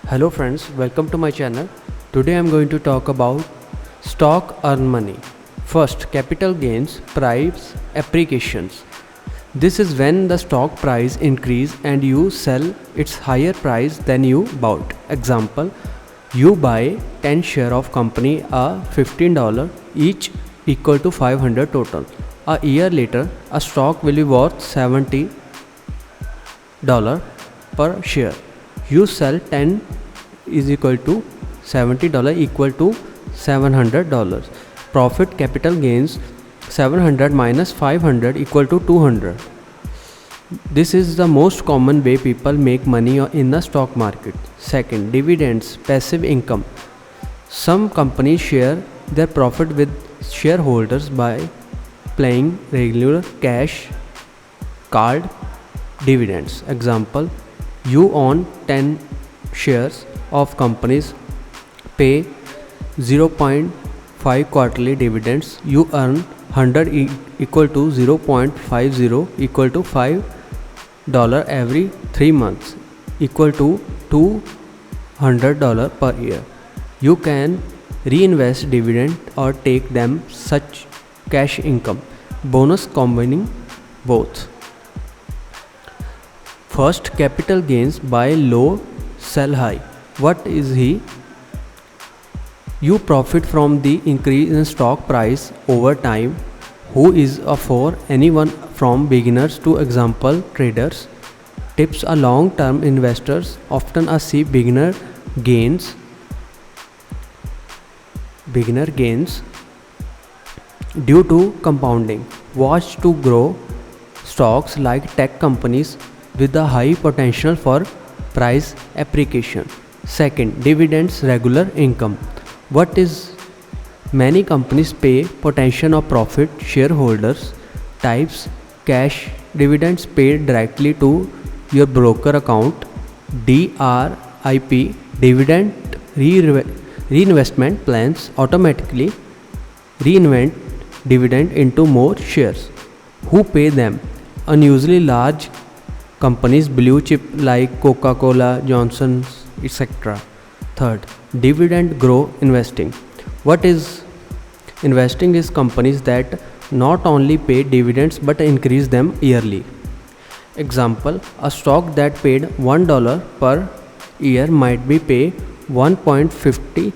Hello friends, welcome to my channel. Today I am going to talk about stock earn money. First, capital gains, price appreciations. This is when the stock price increase and you sell its higher price than you bought. Example, you buy 10 share of company at $15 each equal to 500 total. A year later, a stock will be worth $70 per share. You sell 10 is equal to $70 equal to $700. Profit capital gains 700 minus 500 equal to 200. This is the most common way people make money in the stock market. Second, dividends, passive income. Some companies share their profit with shareholders by paying regular cash called dividends. Example, you own 10 shares of companies, pay 0.5 quarterly dividends, you earn 100 equal to 0.50 equal to $5 every 3 months equal to $200 per year. You can reinvest dividend or take them such cash income. Bonus combining both. First, capital gains, buy low, sell high. What is he? You profit from the increase in stock price over time. Who is for anyone from beginners to example traders. Tips are long-term investors often see beginner gains due to compounding. Watch to grow stocks like tech companies with a high potential for price appreciation. Second, dividends, regular income. What is many companies pay potential of profit shareholders. Types, cash dividends paid directly to your broker account. DRIP, dividend reinvestment plans automatically reinvest dividend into more shares. Who pay them? Unusually large companies, blue chip like Coca-Cola, Johnson's, etc. Third, dividend grow investing. What is investing? Is companies that not only pay dividends but increase them yearly. Example, a stock that paid $1 per year might be pay 1.50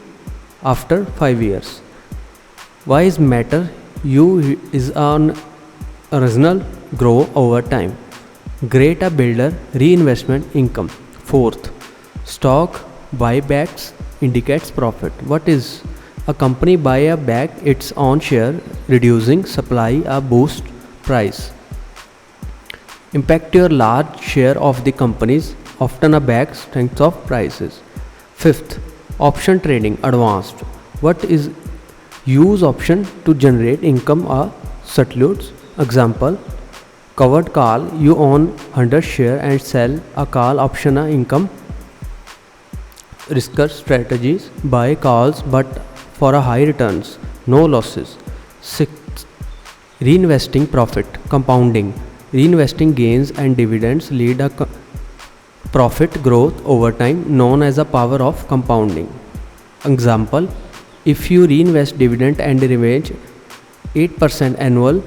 after 5 years. Why is matter? You is an original grow over time. Great a builder reinvestment income. Fourth, stock buybacks indicates profit. What is a company buy back its own share, reducing supply a boost price. Impact your large share of the companies, often a back strength of prices. Fifth, option trading advanced. What is use option to generate income or substitutes. Example, covered call, you own 100 share and sell a call option income. Risker strategies, buy calls but for a high returns, no losses. Sixth, reinvesting profit, compounding. Reinvesting gains and dividends lead a profit growth over time, known as the power of compounding. Example, if you reinvest dividend and remain 8% annual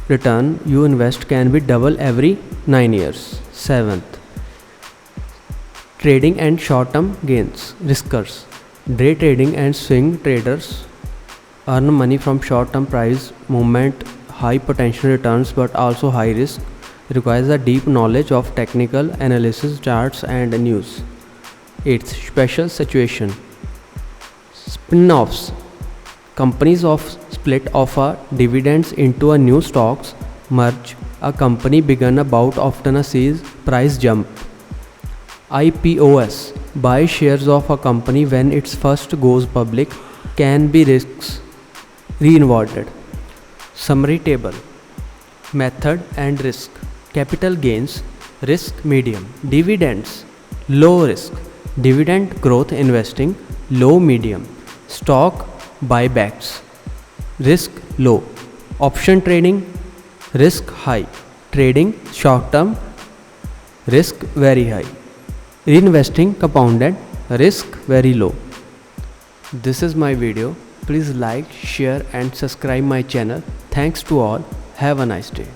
return you invest can be double every 9 years. Seventh, trading and short-term gains. Riskers, day trading and swing traders earn money from short-term price movement, high potential returns but also high risk. Requires a deep knowledge of technical analysis, charts and news. Eighth, special situation. Spin-offs. Companies of split offer dividends into a new stocks. Merge. A company begun about often sees price jump. IPOs. Buy shares of a company when it first goes public. Can be risks reinvested. Summary table. Method and risk. Capital gains, risk medium. Dividends, low risk. Dividend growth investing, low medium. Stock buybacks, risk low. Option trading, risk high. Trading short term, risk very high. Reinvesting compounded, risk very low. This is my video. Please like, share and subscribe my channel. Thanks to all. Have a nice day.